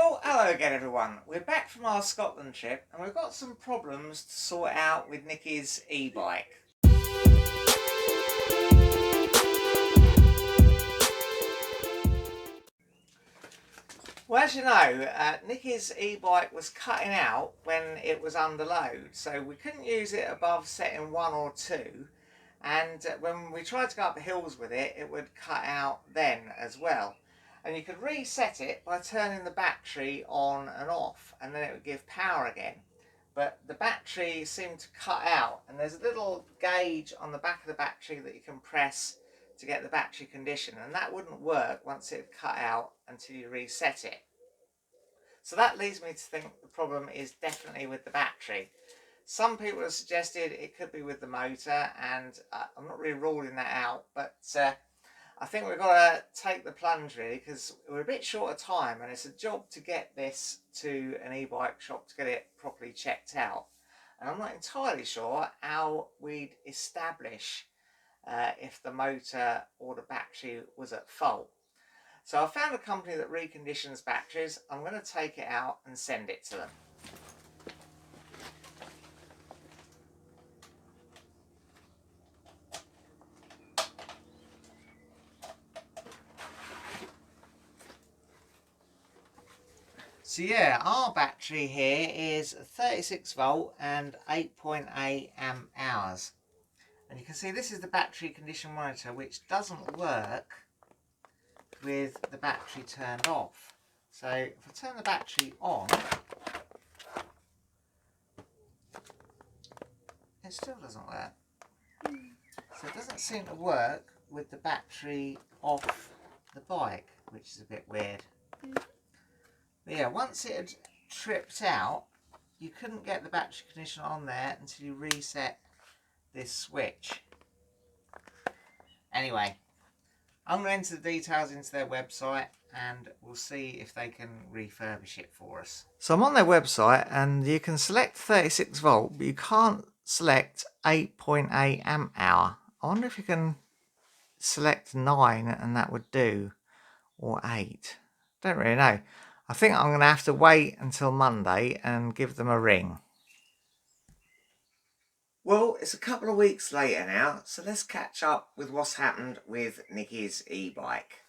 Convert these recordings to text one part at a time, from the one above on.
Well, hello again everyone. We're back from our Scotland trip and we've got some problems to sort out with Nikki's e-bike. Well, as you know, Nikki's e-bike was cutting out when it was under load, so we couldn't use it above setting 1 or 2, and when we tried to go up the hills with it, it would cut out then as well. And you could reset it by turning the battery on and off, and then it would give power again. But the battery seemed to cut out, and there's a little gauge on the back of the battery that you can press to get the battery condition, and that wouldn't work once it had cut out until you reset it. So that leads me to think the problem is definitely with the battery. Some people have suggested it could be with the motor, and I'm not really ruling that out, but I think we've got to take the plunge really, because we're a bit short of time and it's a job to get this to an e-bike shop to get it properly checked out. And I'm not entirely sure how we'd establish if the motor or the battery was at fault. So I found a company that reconditions batteries. I'm going to take it out and send it to them. So yeah, our battery here is 36 volt and 8.8 amp hours. And you can see this is the battery condition monitor, which doesn't work with the battery turned off. So if I turn the battery on, it still doesn't work. So it doesn't seem to work with the battery off the bike, which is a bit weird. But yeah, once it had tripped out, you couldn't get the battery conditioner on there until you reset this switch. Anyway, I'm going to enter the details into their website and we'll see if they can refurbish it for us. So I'm on their website and you can select 36 volt, but you can't select 8.8 amp hour. I wonder if you can select 9 and that would do, or 8. Don't really know. I think I'm going to have to wait until Monday and give them a ring. Well, it's a couple of weeks later now, so let's catch up with what's happened with Nikki's e-bike.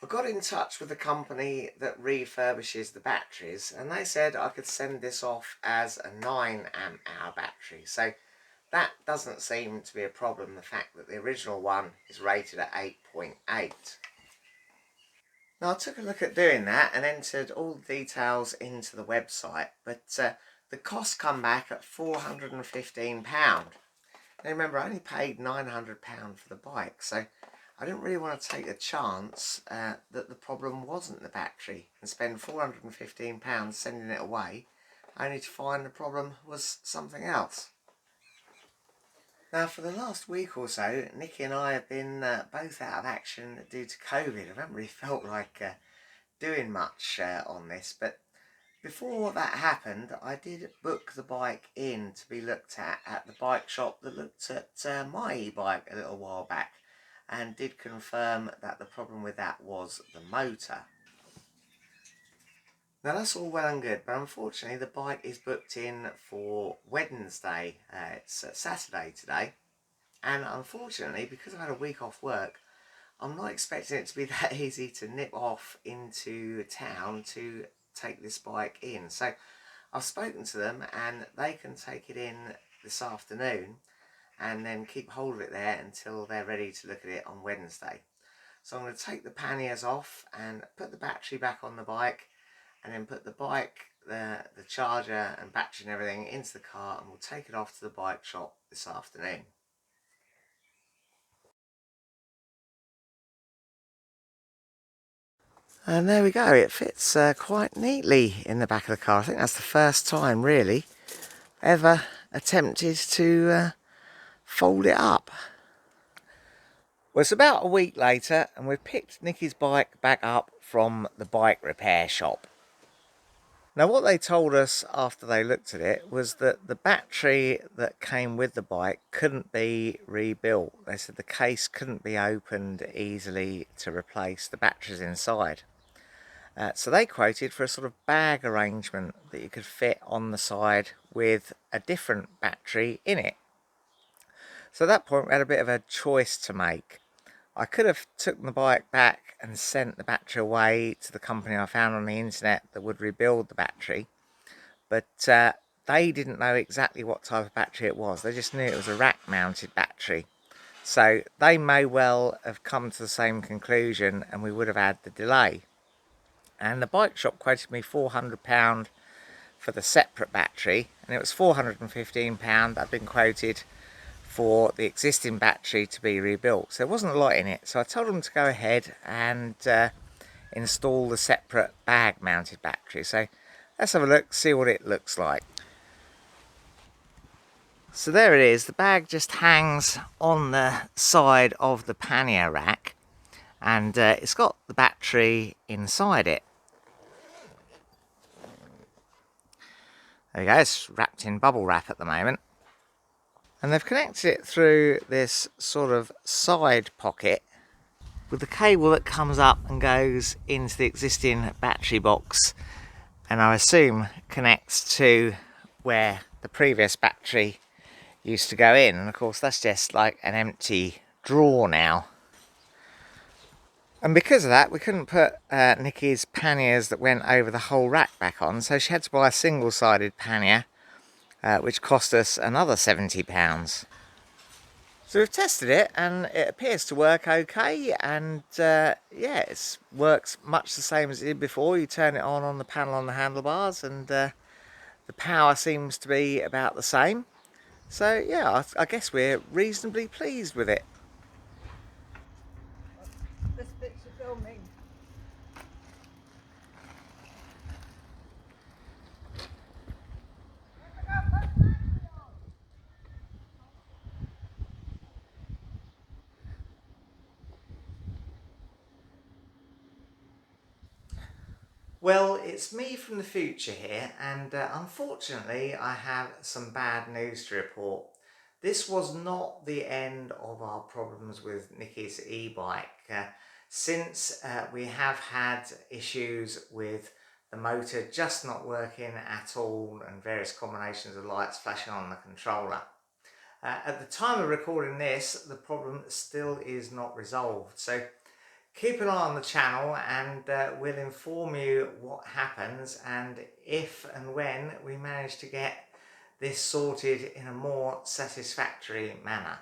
I got in touch with the company that refurbishes the batteries and they said I could send this off as a 9 amp hour battery. So that doesn't seem to be a problem, the fact that the original one is rated at 8.8. Now I took a look at doing that and entered all the details into the website, but the costs come back at £415. Now remember, I only paid £900 for the bike, so I didn't really want to take a chance that the problem wasn't the battery and spend £415 sending it away, only to find the problem was something else. Now for the last week or so, Nikki and I have been both out of action due to COVID. I haven't really felt like doing much on this, but before that happened, I did book the bike in to be looked at the bike shop that looked at my e-bike a little while back and did confirm that the problem with that was the motor. Now that's all well and good, but unfortunately the bike is booked in for Wednesday. It's Saturday today, and unfortunately, because I've had a week off work, I'm not expecting it to be that easy to nip off into town to take this bike in. So I've spoken to them and they can take it in this afternoon and then keep hold of it there until they're ready to look at it on Wednesday. So I'm going to take the panniers off and put the battery back on the bike, and then put the bike, the charger and battery and everything into the car, and we'll take it off to the bike shop this afternoon. And there we go, it fits quite neatly in the back of the car. I think that's the first time really ever attempted to fold it up. Well, it's about a week later and we've picked Nikki's bike back up from the bike repair shop. Now what they told us after they looked at it was that the battery that came with the bike couldn't be rebuilt. They said the case couldn't be opened easily to replace the batteries inside. So they quoted for a sort of bag arrangement that you could fit on the side with a different battery in it. So at that point we had a bit of a choice to make. I could have took the bike back and sent the battery away to the company I found on the internet that would rebuild the battery, but they didn't know exactly what type of battery it was. They just knew it was a rack mounted battery. So they may well have come to the same conclusion and we would have had the delay. And the bike shop quoted me £400 for the separate battery, and it was £415 that had been quoted for the existing battery to be rebuilt. So there wasn't a lot in it. So I told them to go ahead and install the separate bag mounted battery. So let's have a look, see what it looks like. So there it is. The bag just hangs on the side of the pannier rack, and it's got the battery inside it. There you go, it's wrapped in bubble wrap at the moment. And they've connected it through this sort of side pocket with the cable that comes up and goes into the existing battery box, and I assume connects to where the previous battery used to go in. And of course that's just like an empty drawer now. And because of that we couldn't put Nikki's panniers that went over the whole rack back on, so she had to buy a single-sided pannier, which cost us another £70. So we've tested it and it appears to work okay, and yeah, it works much the same as it did before. You turn it on the panel on the handlebars, and the power seems to be about the same. So yeah, I guess we're reasonably pleased with it. This bit's for filming. Well, it's me from the future here, and unfortunately I have some bad news to report. This was not the end of our problems with Nikki's e-bike. Since we have had issues with the motor just not working at all and various combinations of lights flashing on the controller. At the time of recording this, the problem still is not resolved. So keep an eye on the channel, and we'll inform you what happens and if and when we manage to get this sorted in a more satisfactory manner.